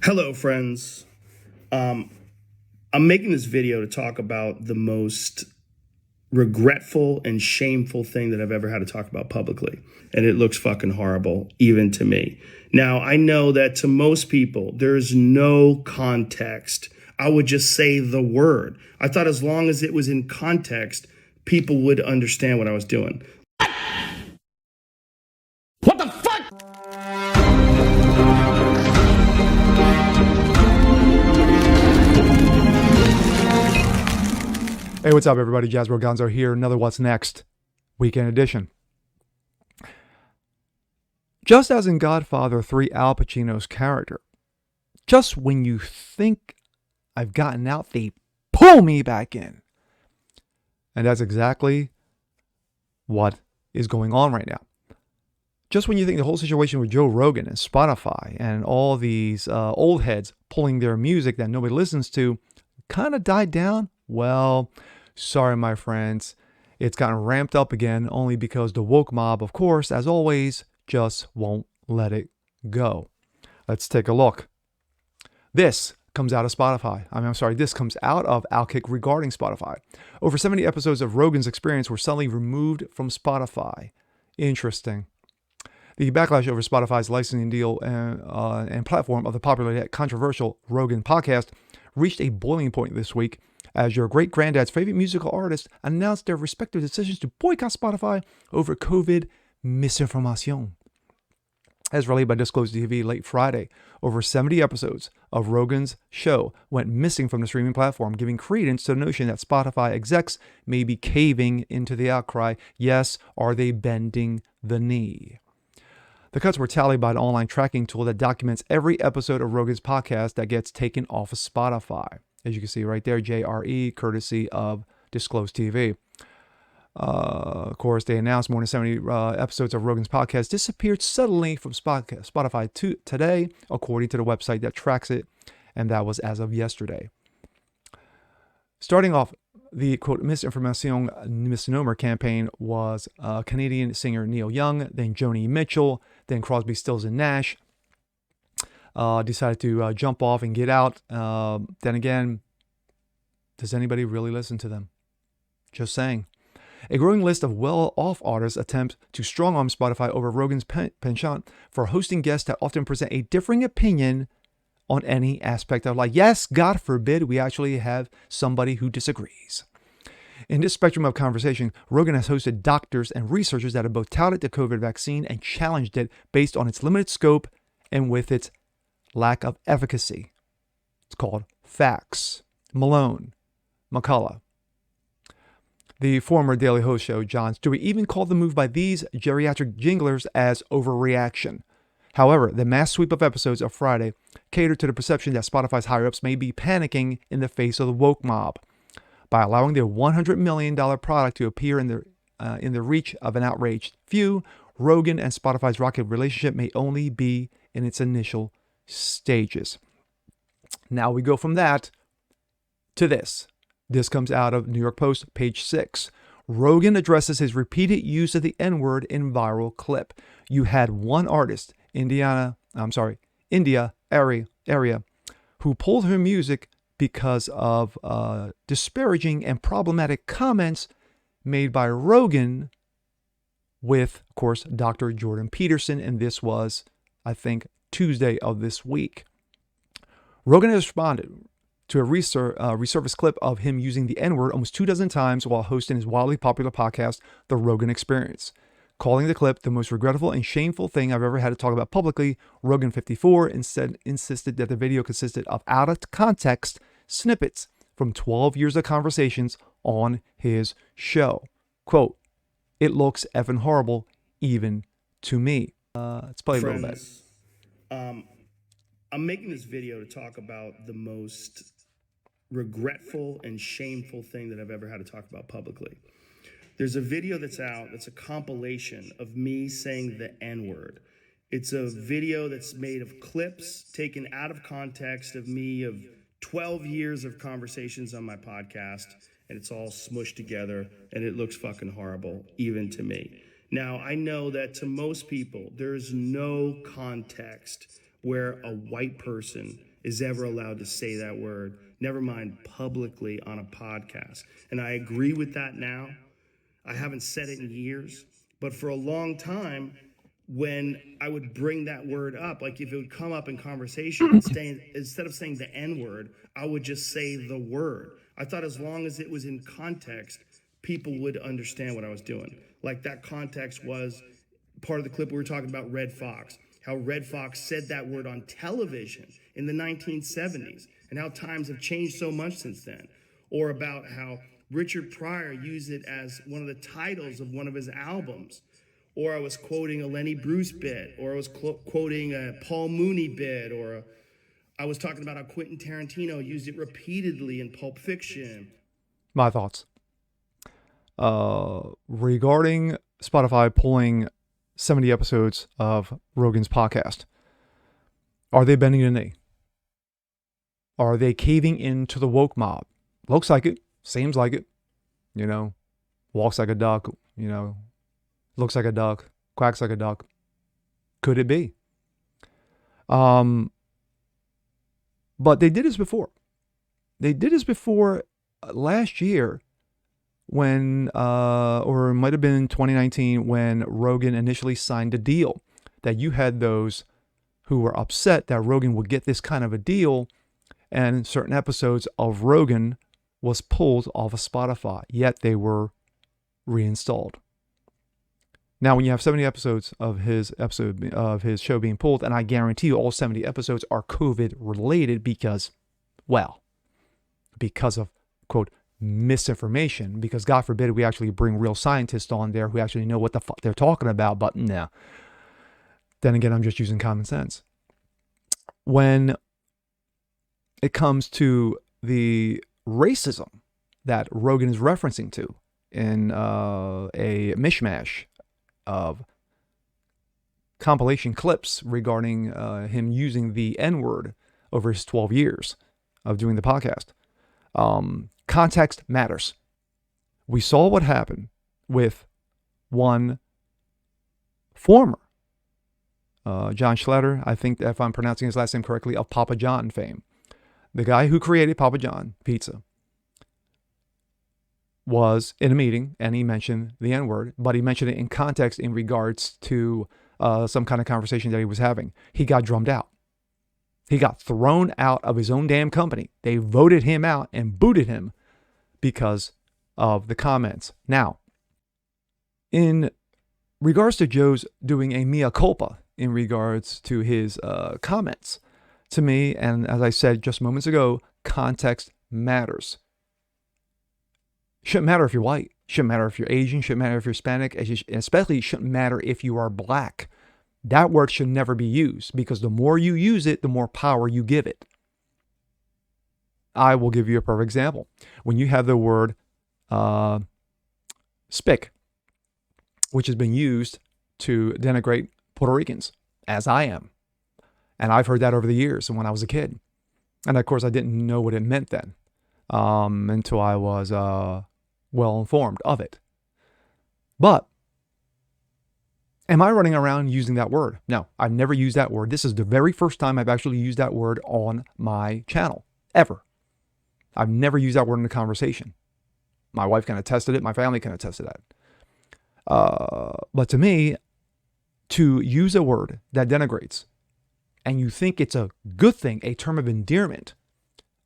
Hello, friends. I'm making this video to talk about the most regretful and shameful thing that I've ever had to talk about publicly. And it looks fucking horrible, even to me. Now, I know that to most people, there's no context. I would just say the word. I thought as long as it was in context, people would understand what I was doing. What the fuck? Hey, what's up, everybody? Jazz Gonzo here. Another What's Next weekend edition. Just as in Godfather 3, Al Pacino's character, just when you think I've gotten out, they pull me back in. And that's exactly what is going on right now. Just when you think the whole situation with Joe Rogan and Spotify and all these old heads pulling their music that nobody listens to kind of died down, well, sorry, my friends. It's gotten ramped up again only because the woke mob, of course, as always, just won't let it go. Let's take a look. This comes out of Spotify. This comes out of Outkick regarding Spotify. Over 70 episodes of Rogan's Experience were suddenly removed from Spotify. Interesting. The backlash over Spotify's licensing deal and platform of the popular yet controversial Rogan podcast reached a boiling point this week as your great-granddad's favorite musical artists announced their respective decisions to boycott Spotify over COVID misinformation. As relayed by Disclosed TV late Friday, over 70 episodes of Rogan's show went missing from the streaming platform, giving credence to the notion that Spotify execs may be caving into the outcry. Yes, are they bending the knee? The cuts were tallied by an online tracking tool that documents every episode of Rogan's podcast that gets taken off of Spotify. As you can see right there, JRE, courtesy of Disclosed TV. Of course, they announced more than 70 episodes of Rogan's podcast disappeared suddenly from Spotify today, according to the website that tracks it, and that was as of yesterday. Starting off, the quote misinformation misnomer campaign was Canadian singer Neil Young, then Joni Mitchell, then Crosby, Stills and Nash. Decided to jump off and get out. Then again, does anybody really listen to them? Just saying. A growing list of well-off artists attempt to strong-arm Spotify over Rogan's penchant for hosting guests that often present a differing opinion on any aspect of life. Yes, God forbid we actually have somebody who disagrees. In this spectrum of conversation, Rogan has hosted doctors and researchers that have both touted the COVID vaccine and challenged it based on its limited scope and with its lack of efficacy. It's called facts. Malone, McCullough. The former Daily Host show, Jon Stewart, even called the move by these geriatric jinglers as overreaction. However, the mass sweep of episodes of Friday catered to the perception that Spotify's higher-ups may be panicking in the face of the woke mob. By allowing their $100 million product to appear in the reach of an outraged few, Rogan and Spotify's rocket relationship may only be in its initial stages. Now we go from that to this. This comes out of New York Post, page 6. Rogan addresses his repeated use of the N-word in viral clip. You had one artist, India area, who pulled her music because of disparaging and problematic comments made by Rogan with, of course, Dr. Jordan Peterson, and this was, I think, Tuesday of this week. Rogan has responded to a resurfaced clip of him using the N-word almost 24 times while hosting his wildly popular podcast, The Rogan Experience. Calling the clip the most regrettable and shameful thing I've ever had to talk about publicly, Rogan 54 instead insisted that the video consisted of out-of-context snippets from 12 years of conversations on his show. Quote, "It looks effing horrible, even to me." Let's play a little bit. I'm making this video to talk about the most regretful and shameful thing that I've ever had to talk about publicly. There's a video that's out that's a compilation of me saying the N-word. It's a video that's made of clips taken out of context of me of 12 years of conversations on my podcast, and it's all smushed together, and it looks fucking horrible, even to me. Now, I know that to most people, there's no context where a white person is ever allowed to say that word, never mind publicly on a podcast. And I agree with that now. I haven't said it in years, but for a long time, when I would bring that word up, like if it would come up in conversation, instead of saying the N word, I would just say the word. I thought as long as it was in context, people would understand what I was doing. Like that context was part of the clip we were talking about Red Fox, how Red Fox said that word on television in the 1970s, and how times have changed so much since then. Or about how Richard Pryor used it as one of the titles of one of his albums. Or I was quoting a Lenny Bruce bit, or I was quoting a Paul Mooney bit, or I was talking about how Quentin Tarantino used it repeatedly in Pulp Fiction. My thoughts. Regarding Spotify pulling 70 episodes of Rogan's podcast, are they bending the knee? Are they caving into the woke mob? Looks like it. Seems like it. You know, walks like a duck, you know, looks like a duck, quacks like a duck. Could it be? But they did this before. They did this before last year when, or it might have been 2019 when Rogan initially signed a deal that you had those who were upset that Rogan would get this kind of a deal, and certain episodes of Rogan was pulled off of Spotify, yet they were reinstalled. Now, when you have 70 episodes of his show being pulled, and I guarantee you all 70 episodes are COVID related because of, quote, misinformation, because God forbid we actually bring real scientists on there who actually know what the fuck they're talking about, but no. Then again, I'm just using common sense. When it comes to the racism that Rogan is referencing to in a mishmash of compilation clips regarding him using the N-word over his 12 years of doing the podcast. Context matters. We saw what happened with one former John Schletter, I think if I'm pronouncing his last name correctly, of Papa John fame. The guy who created Papa John Pizza was in a meeting and he mentioned the N-word, but he mentioned it in context in regards to some kind of conversation that he was having. He got drummed out. He got thrown out of his own damn company. They voted him out and booted him because of the comments. Now, in regards to Joe's doing a mea culpa in regards to his comments, to me, and as I said just moments ago, context matters. Shouldn't matter if you're white. Shouldn't matter if you're Asian. Shouldn't matter if you're Hispanic. Especially shouldn't matter if you are black. That word should never be used because the more you use it, the more power you give it. I will give you a perfect example. When you have the word spick, which has been used to denigrate Puerto Ricans, as I am. And I've heard that over the years when I was a kid. And of course, I didn't know what it meant then until I was well informed of it. But am I running around using that word? No, I've never used that word. This is the very first time I've actually used that word on my channel, ever. I've never used that word in a conversation. My wife can attest to it. My family can attest to that. But to me, to use a word that denigrates and you think it's a good thing, a term of endearment,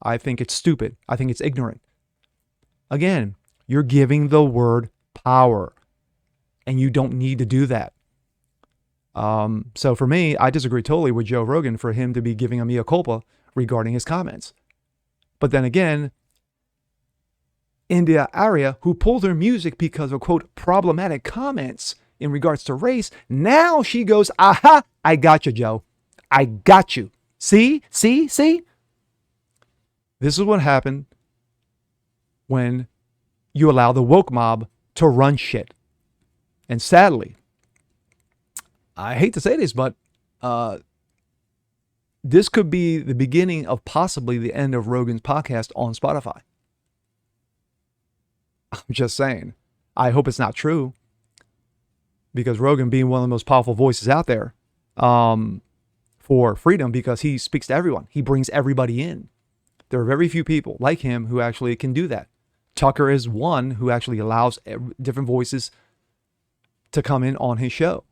I think it's stupid. I think it's ignorant. Again, you're giving the word power and you don't need to do that. So for me, I disagree totally with Joe Rogan for him to be giving a mea culpa regarding his comments. But then again, India Arya, who pulled her music because of, quote, problematic comments in regards to race, now she goes, aha, I got you, Joe. I got you. See? This is what happened when you allow the woke mob to run shit. And sadly, I hate to say this, but this could be the beginning of possibly the end of Rogan's podcast on Spotify. I'm just saying. I hope it's not true. Because Rogan being one of the most powerful voices out there, for freedom because he speaks to everyone. He brings everybody in. There are very few people like him who actually can do that. Tucker is one who actually allows different voices to come in on his show.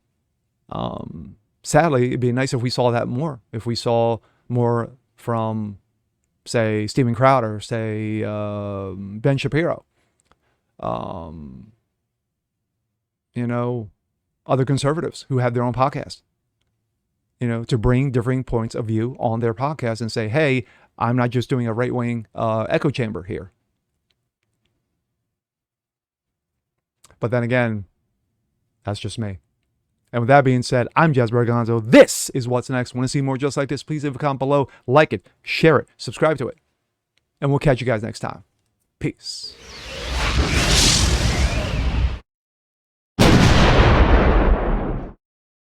Sadly, it'd be nice if we saw that more. If we saw more from, say, Steven Crowder, say, Ben Shapiro, other conservatives who have their own podcast, to bring differing points of view on their podcast and say, hey, I'm not just doing a right-wing echo chamber here. But then again, that's just me. And with that being said, I'm Jazz Berganzo. This is What's Next. Want to see more just like this? Please leave a comment below. Like it, share it, subscribe to it. And we'll catch you guys next time. Peace.